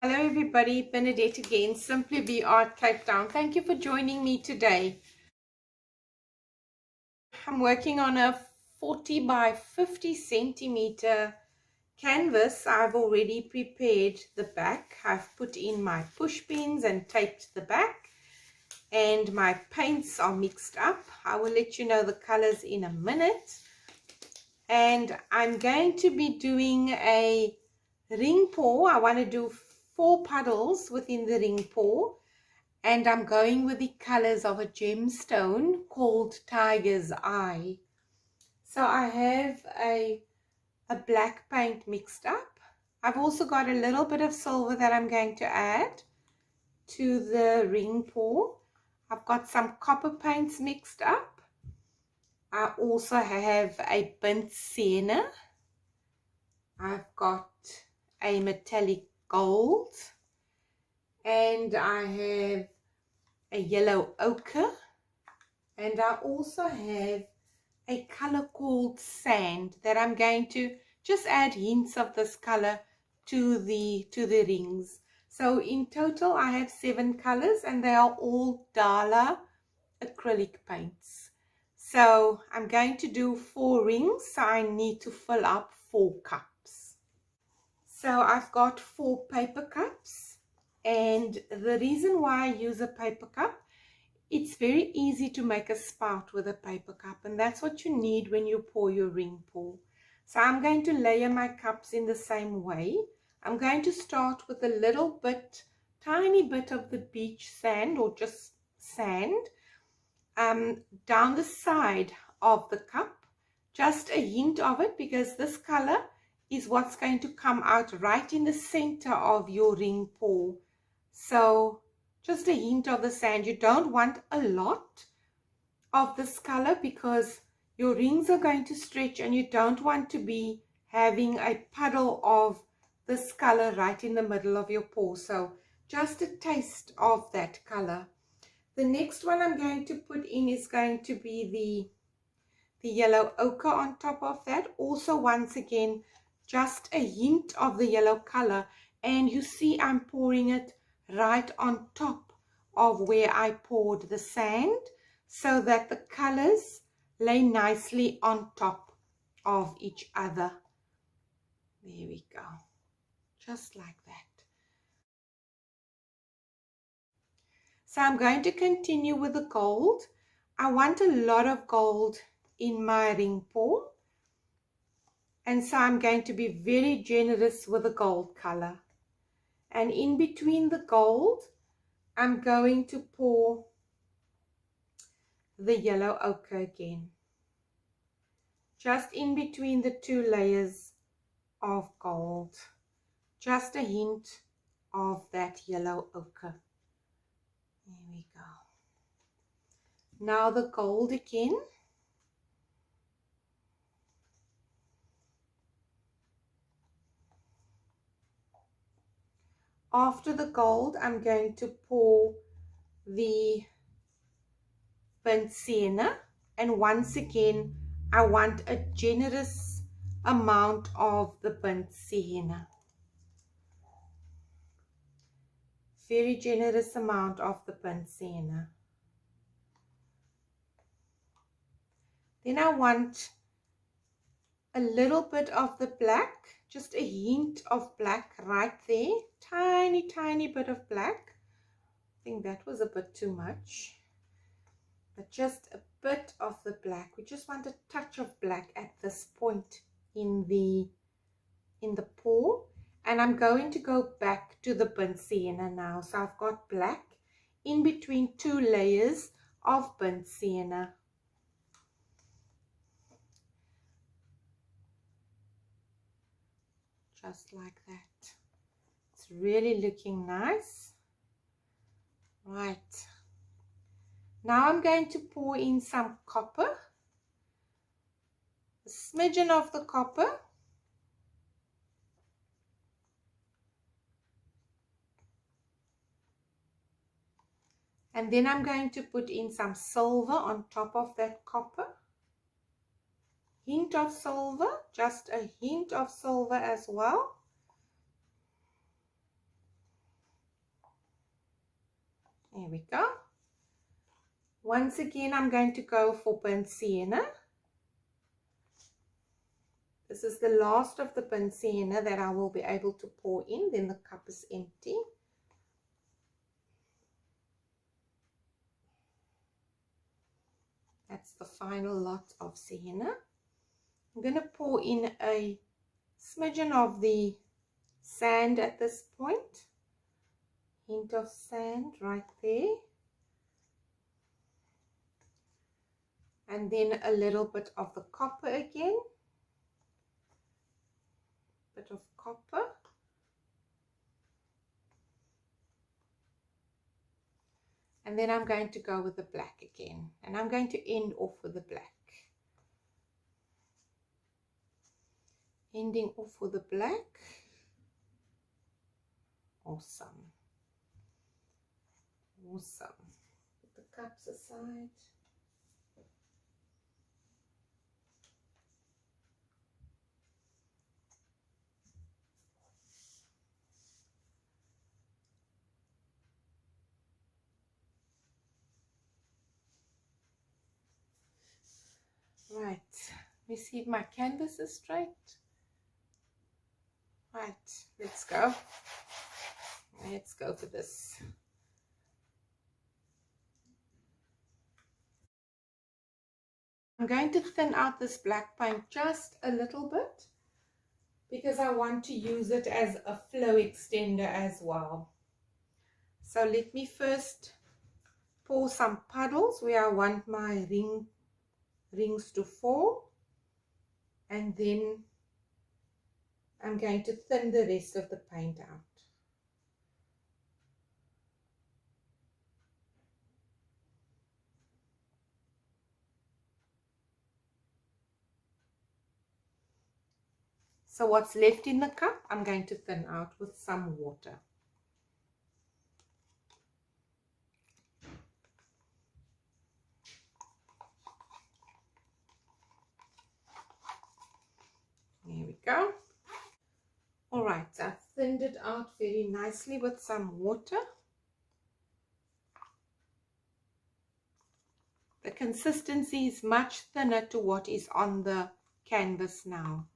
Hello everybody, Benedette again, Simply Be Art Cape Town. Thank you for joining me today. I'm working on a 40 by 50 centimeter canvas. I've already prepared the back. I've put in my push pins and taped the back, and my paints are mixed up. I will let you know the colors in a minute. And I'm going to be doing a ring pour. I want to do 4 puddles within the ring pour. And I'm going with the colors of a gemstone called Tiger's Eye. So I have a black paint mixed up. I've also got a little bit of silver that I'm going to add to the ring pour. I've got some copper paints mixed up. I also have a burnt sienna. I've got a metallic gold. And I have a yellow ochre. And I also have a color called sand that I'm going to just add hints of this color to the rings. So in total I have 7 colors, and they are all Dala acrylic paints. So I'm going to do 4 rings, so I need to fill up 4 cups. So I've got 4 paper cups, and the reason why I use a paper cup, it's very easy to make a spout with a paper cup, and that's what you need when you pour your ring pour. So I'm going to layer my cups in the same way. I'm going to start with a little bit, tiny bit of the beach sand, or just sand, down the side of the cup. Just a hint of it, because this color is what's going to come out right in the center of your ring pour. So just a hint of the sand. You don't want a lot of this color because your rings are going to stretch, and you don't want to be having a puddle of this color right in the middle of your pour. So just a taste of that color. The next one I'm going to put in is going to be the yellow ochre on top of that. Also, once again, just a hint of the yellow color, and you see I'm pouring it right on top of where I poured the sand, so that the colors lay nicely on top of each other. There we go, just like that. So I'm going to continue with the gold. I want a lot of gold in my ring pour, and so I'm going to be very generous with the gold color. And in between the gold, I'm going to pour the yellow ochre again, just in between the 2 layers of gold. Just a hint of that yellow ochre. There we go. Now the gold again. After the gold, I'm going to pour the burnt sienna, and once again I want a generous amount of the burnt sienna. Very generous amount of the burnt sienna. Then I want a little bit of the black, just a hint of black right there. Tiny bit of black. I think that was a bit too much, but just a bit of the black. We just want a touch of black at this point in the pour. And I'm going to go back to the burnt sienna now. So I've got black in between 2 layers of burnt sienna. Just like that. It's really looking nice. Right. Now I'm going to pour in some copper. A smidgen of the copper. And then I'm going to put in some silver on top of that copper. Hint of silver, just a hint of silver as well. There we go. Once again, I'm going to go for burnt sienna. This is the last of the burnt sienna that I will be able to pour in. Then the cup is empty. That's the final lot of sienna. I'm going to pour in a smidgen of the sand at this point. Hint of sand right there. And then a little bit of the copper again. Bit of copper. And then I'm going to go with the black again. And I'm going to end off with the black. Ending off with the black. Awesome. Awesome. Put the cups aside. Right, let me see if my canvas is straight. Right, let's go. Let's go for this. I'm going to thin out this black paint just a little bit because I want to use it as a flow extender as well. So let me first pour some puddles where I want my rings to fall, and then I'm going to thin the rest of the paint out. So what's left in the cup, I'm going to thin out with some water. There we go. All right, I've thinned it out very nicely with some water. The consistency is much thinner to what is on the canvas now.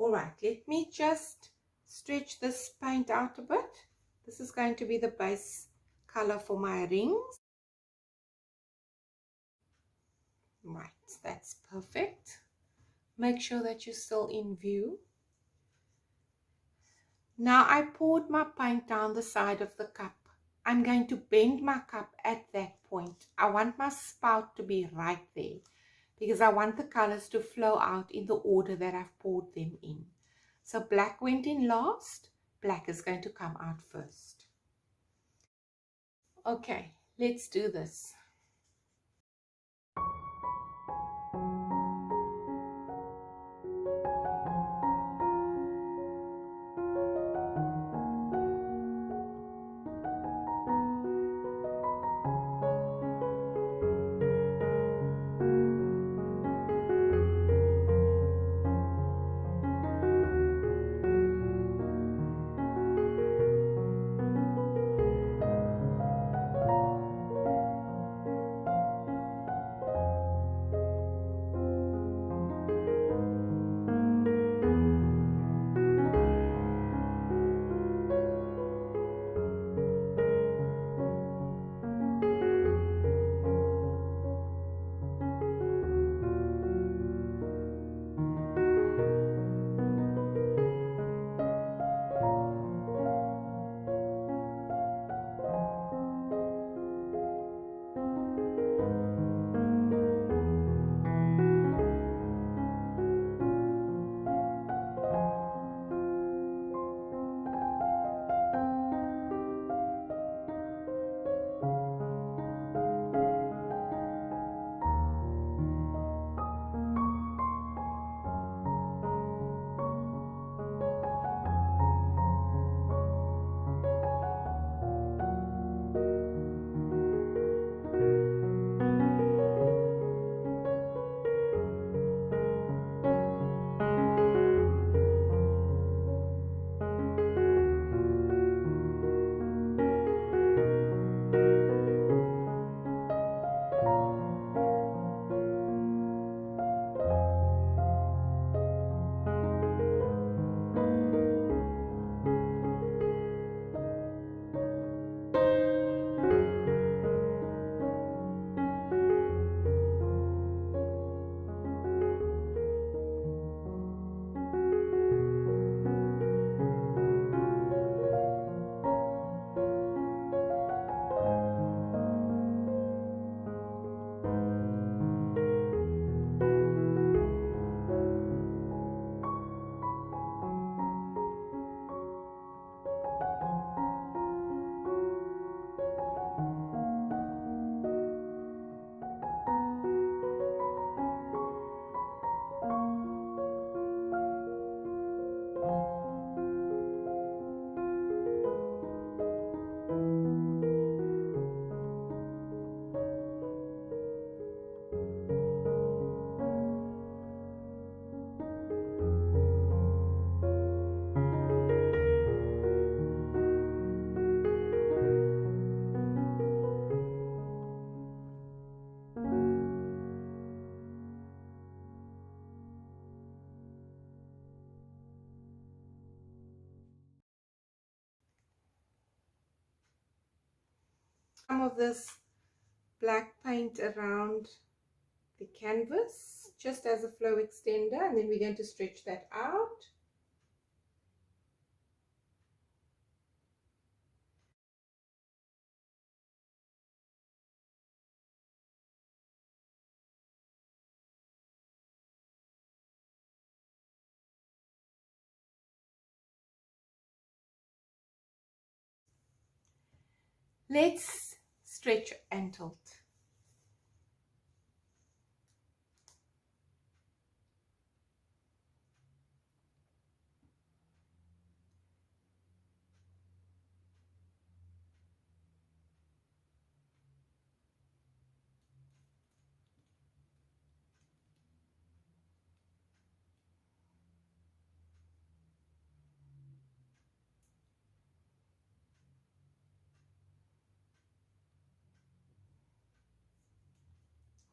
All right, let me just stretch this paint out a bit. This is going to be the base color for my rings. Right, that's perfect. Make sure that you're still in view. Now I poured my paint down the side of the cup. I'm going to bend my cup at that point. I want my spout to be right there because I want the colors to flow out in the order that I've poured them in. So black went in last, black is going to come out first. Okay, let's do this. some of this black paint around the canvas just as a flow extender, and then we're going to stretch that out. Let's stretch and tilt.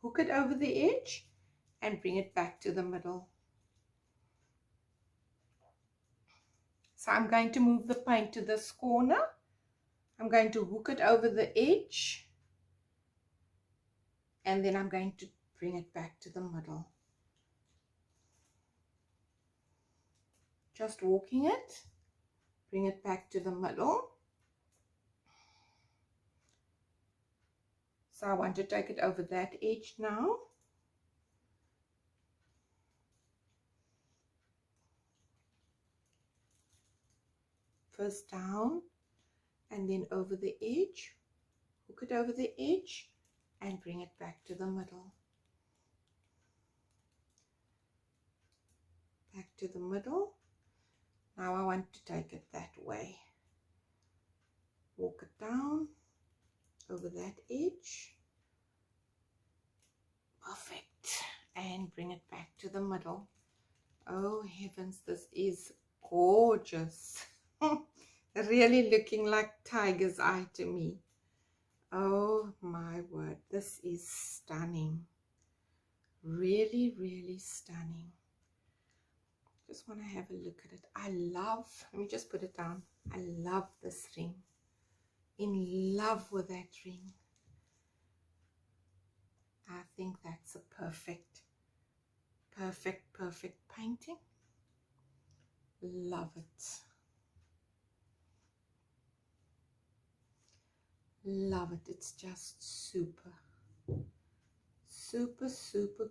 Hook it over the edge and bring it back to the middle. So I'm going to move the paint to this corner. I'm going to hook it over the edge, and then I'm going to bring it back to the middle. Just walking it, bring it back to the middle. So I want to take it over that edge now. First down and then over the edge, hook it over the edge and bring it back to the middle. Back to the middle. Now I want to take it that way. Walk it down over that edge. Perfect. And bring it back to the middle. Oh heavens, this is gorgeous. Really looking like tiger's eye to me. Oh my word, this is stunning. Really, really stunning. Just want to have a look at it. I love, let me just put it down. I love this ring. In love with that ring. I think that's a perfect painting. Love it. Love it. It's just super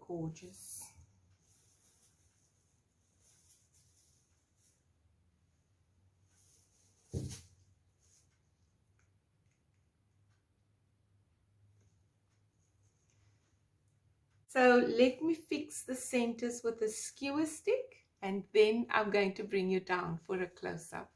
gorgeous. So let me fix the centers with a skewer stick, and then I'm going to bring you down for a close-up.